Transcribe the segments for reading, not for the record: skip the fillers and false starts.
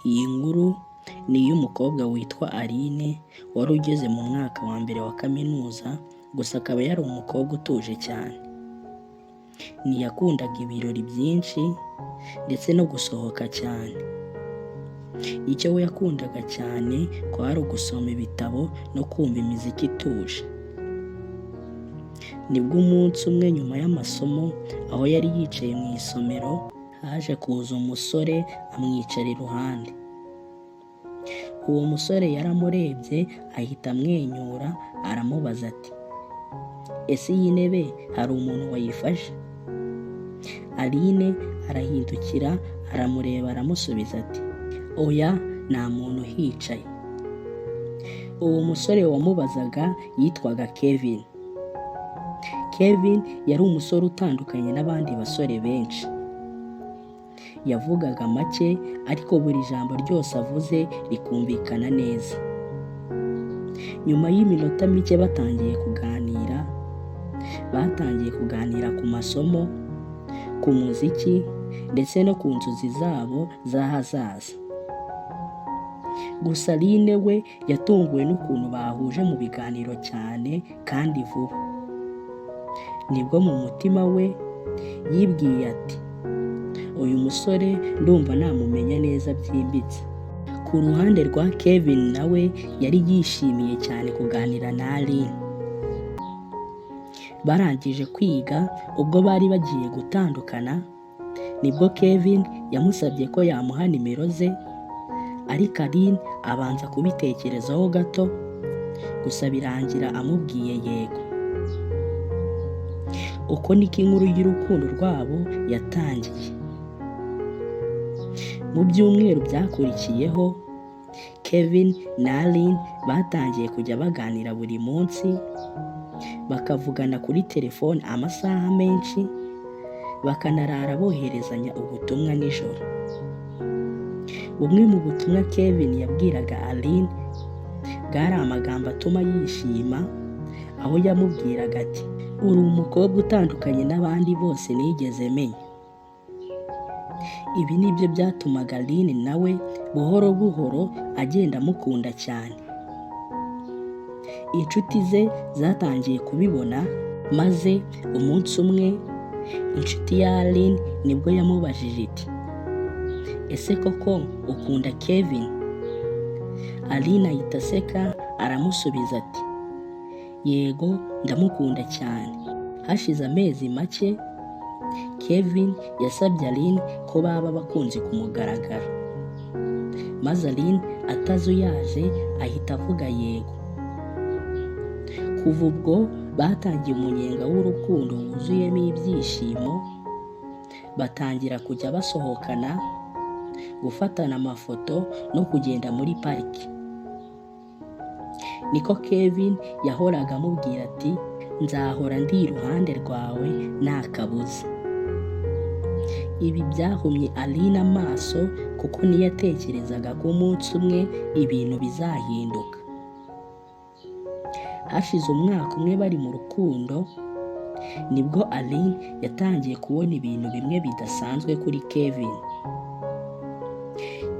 Iyi nkuru ni iy'umukobwa witwa Aline wari ugeze mu mwaka wa mbere wa kaminuza, gusa akaba yari umukobwa utuje cyane. Ntiyakundaga ibirori byinshi ndetse no gusohoka cyane. Icyo we yakundaga cyane kwari ugusoma ibitabo no kumva imiziki ituje. Nibwo umunsi umwe nyuma y'amasomo, aho yari yicaye mu isomero, haje kuza umusore amwicara iruhande. Uwo musore yaramurebye ahita amwenyura, aramubaza ati, "Ese iyi ntebe hari umuntu wayifashe?" Aline arahindukira aramureba aramusubiza ati, "Oya, nta muntu uhicaye." Uwo musore wamubazaga yitwaga Kevin. Kevin yari umusore utandukanye n'abandi basore benshi. Yavugaga make ariko buri jambo ryose avuze rikumvikana neza. Nyuma y'iminota mike batangiye kuganira ku masomo, ku muziki ndetse no ku nzozi zabo z'ahazaza. Gusa Aline we yatunguwe n'ukuntu bahuje mu biganiro cyane kandi vuba. Nibwo mu mutima we yibwiye ati, "Uyu musore ndumva namumenya neza byimbitse." Ku ruhande rwa Kevin nawe yari yishimiye cyane kuganira na Aline. Barangije kwiga, ubwo bari bagiye gutandukana, nibwo Kevin yamusabye ko yamuha nimero ze, ariko Aline abanza kubitekerezaho gato, gusa birangira amubwiye yego. Uko niko inkuru y'urukundo rwabo yatangiye. Mu byumweru byakurikiyeho, Kevin na Aline batangiye kujya baganira buri munsi, bakavugana kuri telefone amasaha menshi, bakanarara boherezanya ubutumwa nijoro. Bumwe mu butumwa Kevin yabwiraga Aline bwari amagambo atuma yishima, aho yamubwiraga ati, "Uri umukobwa utandukanye n'abandi bose nigeze menya." Ibi nibyo byatumaga Aline nawe buhoro buhoro agenda amukunda cyane. Inshuti ze zatangiye kubibona, maze umunsi umwe inshuti ya Aline nibwo yamubajije iti, "Ese koko ukunda Kevin?" Aline ahita aseka aramusubiza ati, "Yego, ndamukunda cyane." Hashize amezi make, Kevin yasabye Aline ko baba abakunzi ku mugaragaro, maze Aline atazuyaje ahita avuga yego. Kuva ubwo batangiye umunyenga w'urukundo wuzuyemo ibyishimo, batangira kujya basohokana, gufatana amafoto no kugenda muri pariki. Niko Kevin yahoraga amubwira ati, "Nzahora ndi iruhande rwawe nta kabuza." Ibi byahumye Aline amaso, kuko ntiyatekerezaga ko umunsi umwe ibintu bizahinduka. Hashize umwaka umwe bari mu rukundo, nibwo Aline yatangiye kubona ibintu bimwe bidasanzwe kuri Kevin.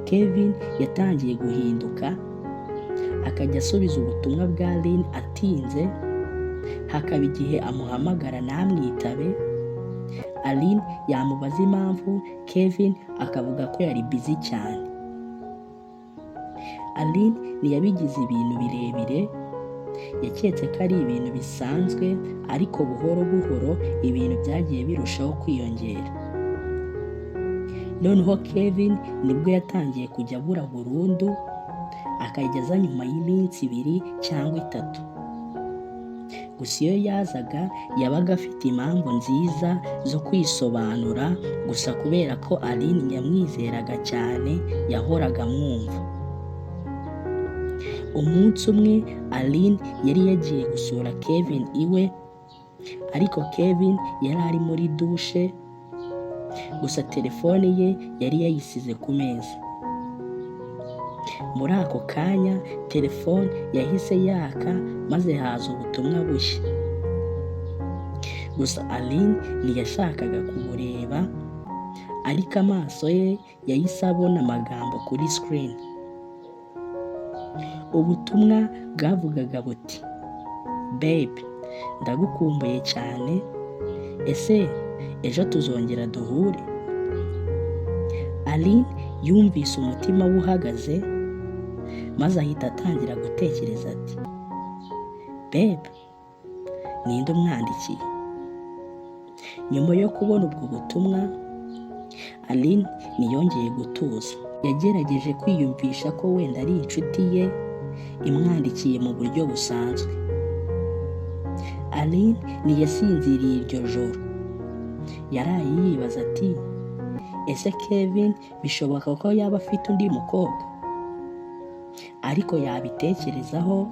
Kevin yatangiye guhinduka, akajya asubiza ubutumwa bwa Aline atinze, hakaba igihe amuhamagara ntamwitabe. Aline yamubaza impamvu, Kevin akavuga ko yari busy cyane. Aline ntiyabigize ibintu birebire, yaketse ko ari ibintu bisanzwe, ariko buhoro buhoro ibintu byagiye birushaho kwiyongera. Noneho Kevin nibwo yatangiye kujya abura burundu, akajya aza nyuma y'iminsi 2 cyangwa 3. Gusa iyo yazaga yabaga afite impamvu nziza zo kwisobanura, gusa kubera ko Aline yamwizeraga cyane yahoraga amwumva. Umunsi umwe Aline yari yagiye gusura Kevin iwe, ariko Kevin yari ari muri dushe, gusa telefone ye yari yayisize ku meza. Muri ako kanya telefone yahise yaka, maze haza ubutumwa bushya. Gusa Aline ntiyashakaga kubureba, ariko amaso ye yahise abona amagambo kuri screen. Ubutumwa bwavugaga buti, babe, ndagukumbuye cyane, ese ejo tuzongera duhure? Aline yumvise umutima we uhagaze, maze ahita atangira gutekereza ati, babe, ninde umwandikiye? Nyuma yo kubona ubwo butumwa, Aline ntiyongeye gutuza. Yagerageje kwiyumvisha ko wenda ari inshuti ye imwandikiye mu buryo busanzwe. Aline ntiyasinziriye iryo joro. Yaraye yibaza ati, ese Kevin bishoboka ko yaba afite undi mukobwa? Ariko yabitekerezaho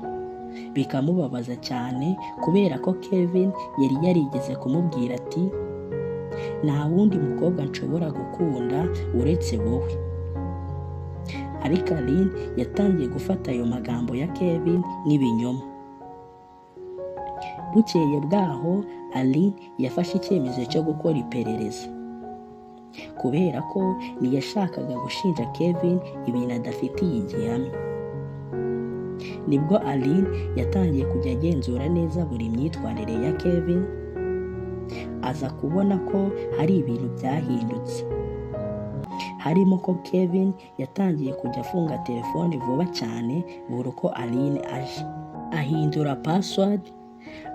bikamubabaza cyane kubera ko Kevin yari yarigeze kumubwira ati, nta wundi mukobwa nshobora gukunda uretse wowe. Ariko Aline yatangiye gufata ayo magambo ya Kevin nk'ibinyoma. Bukeye bwaho, Aline yafashe icyemezo cyo gukora iperereza, kubera ko ntiyashakaga gushinja Kevin ibintu adafitiye igihamya. Nibwo Aline yatangiye kujya agenzura neza buri myitwarire ya Kevin, aza kubona ko hari ibintu byahindutse. Harimo ko Kevin yatangiye kujya afunga telefone vuba cyane buri uko Aline aje. Ahindura password,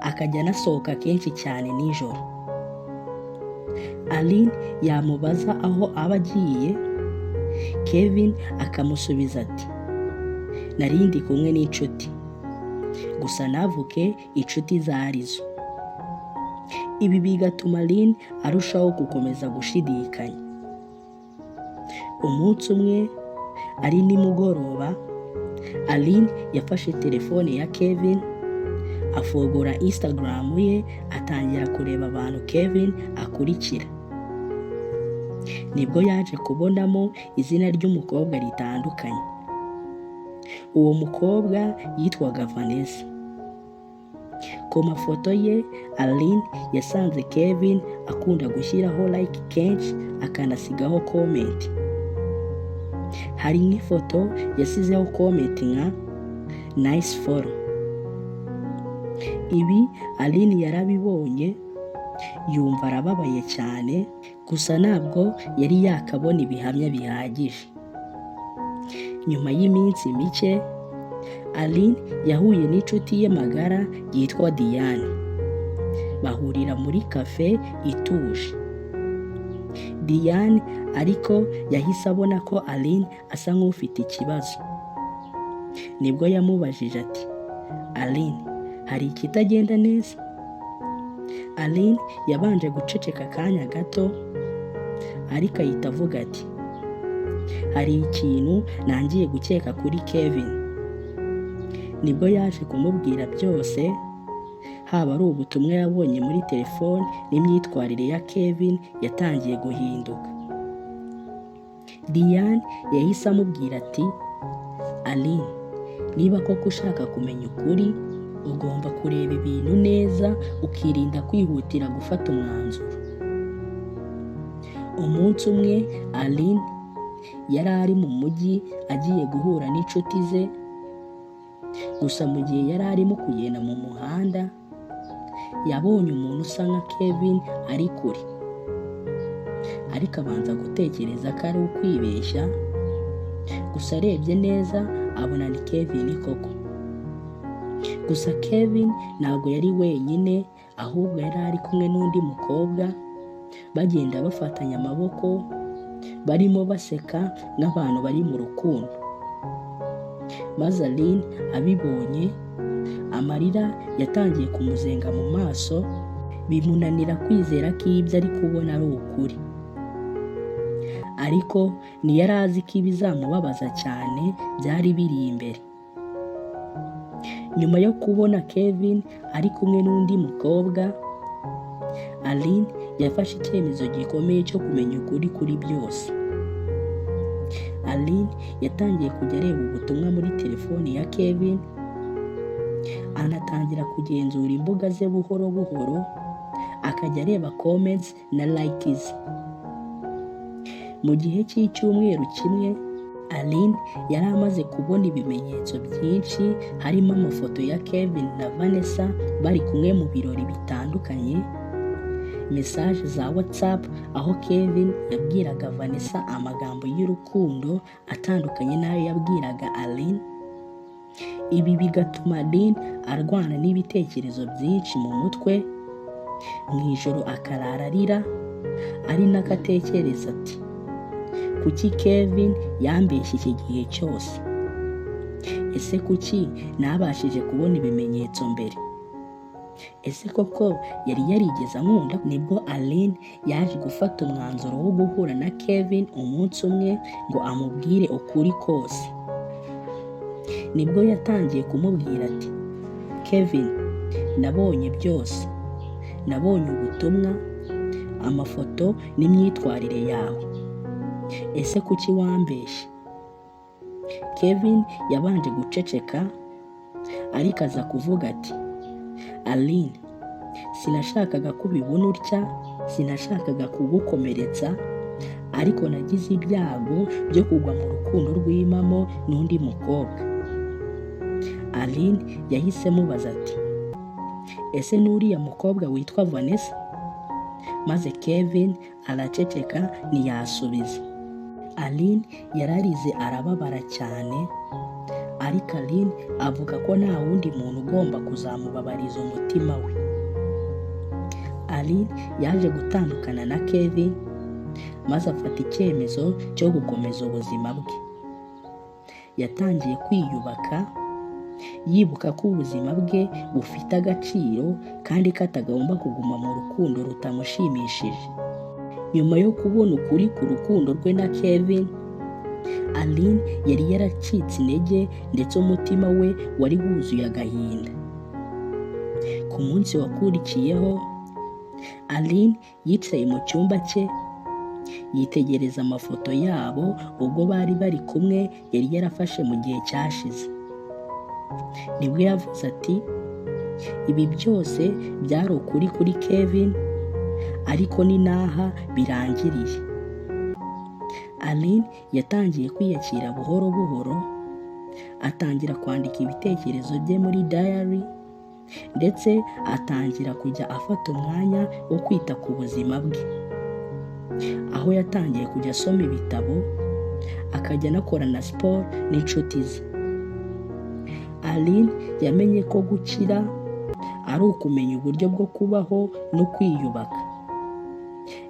akajya anasohoka kenshi cyane nijoro. Aline yamubaza aho aba agiye, Kevin akamusubiza ati, nari ndi kumwe n'inshuti, gusa navuke inshuti izo arizo. Ibi bigatuma Aline arushaho gukomeza gushidikanya. Umunsi umwe ari nimugoroba, Aline yafashe telefone ya Kevin, afungura Instagram ye, atangira kureba abantu Kevin akurikira. Nibwo yaje kubonamo izina ry'umukobwa ritandukanye. Uwo mukobwa yitwaga Vanessa. Ku mafoto ye, Aline yasanze Kevin akunda gushyiraho like kenshi akanasigaho comment. Hari nk'ifoto yasizeho comment nka nice follow. Ibi Aline yarabibonye, yumva arababaye cyane, gusa ntabwo yari yakabona ibihamya bihagije. Nyuma y'iminsi mike, Aline yahuye n'inshuti ye magara yitwa Diane. Bahurira muri cafe ituje. Diane ariko yahise abona ko Aline asa nk'ufite ikibazo. Nibwo yamubajije ati, Aline, hari ikitagenda neza? Aline yabanje guceceka akanya gato, ariko ahita avuga ati, hari ikintu nangiye gukeka kuri Kevin. Nibwo yaje kumubwira byose, haba ari ubutumwa yabonye muri telefone n'imyitwarire ya Kevin yatangiye guhinduka. Diane yahise amubwira ati, Aline, niba koko ushaka kumenya ukuri, ugomba kureba ibintu neza ukirinda kwihutira gufata umwanzuro. Umunsi umwe Aline yari ari mu mujyi agiye guhura n'inshuti ze, gusa mu gihe yari arimo kugenda mu muhanda, yabonye umuntu usa nka Kevin ari kure. Ariko abanza gutekereza ko ari ukwibeshya, gusa arebye neza abona ni Kevin koko. Gusa Kevin ntabwo yari wenyine, ahubwo yari ari kumwe n'undi mukobwa, bagenda bafatanya amaboko, barimo baseka nk'abantu bari mu rukundo. Maze Aline abibonye, amarira yatangiye kumuzenga mu maso, bimunanira kwizera ko ibyo ari kubona ari ukuri. Ariko ntiyari azi ko ibizamubabaza cyane byari biri imbere. Nyuma yo kubona Kevin ari kumwe n'undi mukobwa, Aline yafashe icyemezo gikomeye cyo kumenya ukuri kuri byose. Aline yatangiye kujya areba ubutumwa muri telefone ya Kevin, anatangira kugenzura imbuga ze buhoro buhoro, akajya areba comments na likes. Mu gihe cy'icyumweru kimwe, Aline yari amaze kubona ibimenyetso byinshi, harimo amafoto ya Kevin na Vanessa bari kumwe mu birori bitandukanye, mesaje za WhatsApp aho Kevin yabwiraga Vanessa amagambo y'urukundo atandukanye n'ayo yabwiraga Aline. Ibi bigatuma Aline arwana n'ibitekerezo byinshi mu mutwe, mu ijoro akarara arira, ari nako atekereza ati kuki Kevin yambeshye iki gihe cyose? Ese kuki nabashije kubona ibimenyetso mbere? Ese koko yari yarigeze ankunda? Nibwo Aline yaje gufata umwanzuro wo guhura na Kevin umunsi umwe ngo amubwire ukuri kose. Nibwo yatangiye kumubwira ati Kevin, nabonye byose, nabonye ubutumwa, amafoto n'imyitwarire yawe. Ese kuki wambeshye? Kevin yabanje guceceka ariko aza kuvuga ati Aline, sinashakaga ko ubibona utya, sinashakaga kugukomeretsa, ariko nagize ibyago byo kugwa mu rukundo rw'imamo n'undi mukobwa. Aline yahise amubaza ati ese n'uriya mukobwa witwa Vanessa? Maze Kevin araceceka ntiyasubiza. Aline yararize arababara cyane, ariko Aline avuga ko nta wundi muntu ugomba kuzamubabariza umutima we. Aline yaje gutandukana na Kevin maze afata icyemezo cyo gukomeza ubuzima bwe. Yatangiye kwiyubaka, yibuka ko ubuzima bwe bufite agaciro kandi ko atagomba kuguma mu rukundo rutamushimishije. Nyuma yo kubona ukuri ku rukundo rwe na Kevin, Aline yari yaracitse intege ndetse umutima we wari wuzuye agahinda. Ku munsi wakurikiyeho, Aline yicaye mu cyumba cye, yitegereza amafoto yabo ubwo bari bari kumwe yari yarafashe mu gihe cyashize. Nibwo yavuze ati ibi byose byari ukuri kuri Kevin, ariko ni naha birangiriye. Aline yatangiye kwiyakira buhoro buhoro, atangira kwandika ibitekerezo bye muri diary, ndetse atangira kujya afata umwanya wo kwita ku buzima bwe, aho yatangiye kujya asoma ibitabo, akajya anakora na siporo n'inshuti ze. Aline yamenye ko gukira ari ukumenya uburyo bwo kubaho no kwiyubaka.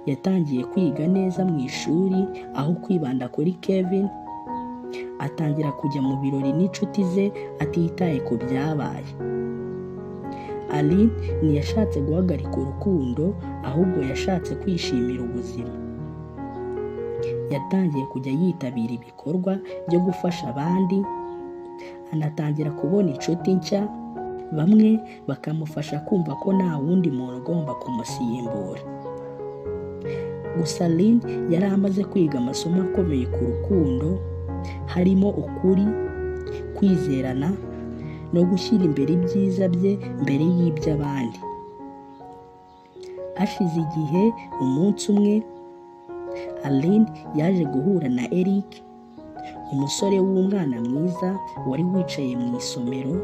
Yatangiye kwiga neza mu ishuri aho kwibanda kuri Kevin, atangira kujya mu birori n'inshuti ze atitaye ku byabaye. Aline ntiyashatse guhagarika urukundo, ahubwo yashatse kwishimira ubuzima. Yatangiye kujya yitabira ibikorwa byo gufasha abandi, anatangira kubona inshuti nshya, bamwe bakamufasha kumva ko nta wundi muntu ugomba kumusimbura. Gusa Aline yari amaze kwiga amasomo akomeye ku rukundo, harimo ukuri, kwizerana no gushyira imbere ibyiza bye mbere y'iby'abandi. Hashize igihe, umunsi umwe Aline yaje guhura na Eric, umusore w'umwana mwiza wari wicaye mu isomero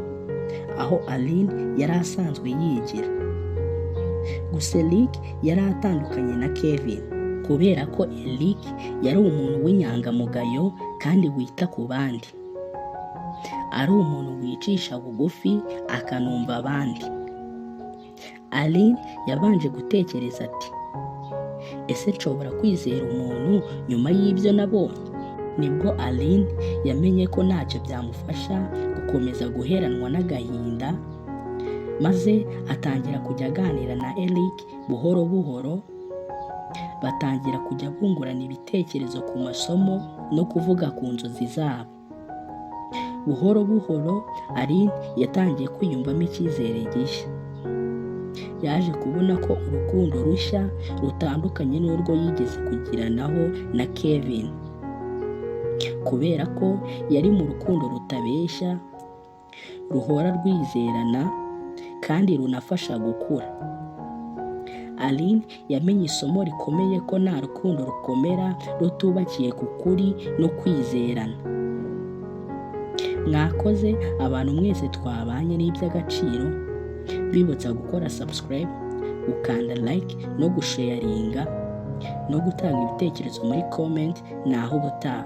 aho Aline yari asanzwe yigira. Gusa Eric yari atandukanye na Kevin kubera ko Eric yari umuntu w'inyangamugayo kandi wita ku bandi. Ari umuntu wicisha bugufi akanumva abandi. Aline yabanje gutekereza ati ese nshobora kwizera umuntu nyuma y'ibyo nabonye? Nibwo Aline yamenye ko ntacyo byamufasha gukomeza guheranwa n'agahinda, maze atangira kujya aganira na Eric buhoro buhoro. Batangira kujya bungurana ibitekerezo ku masomo no kuvuga ku nzozi zabo. Buhoro buhoro Aline yatangiye kwiyumvamo icyizere gishya. Yaje kubona ko urukundo rushya rutandukanye n'urwo yigeze kugiranaho na Kevin, kubera ko yari mu rukundo rutabeshya, ruhora rwizerana kandi runafasha gukura. Aline yamenye isomo rikomeye ko nta rukundo rukomera rutubakiye ku kuri no kwizerana. Mwakoze abantu mwese twabanye n'iby'agaciro, bibutsa gukora subscribe, gukanda like no gusharinga no gutanga ibitekerezo muri comment. Naho ubutaha.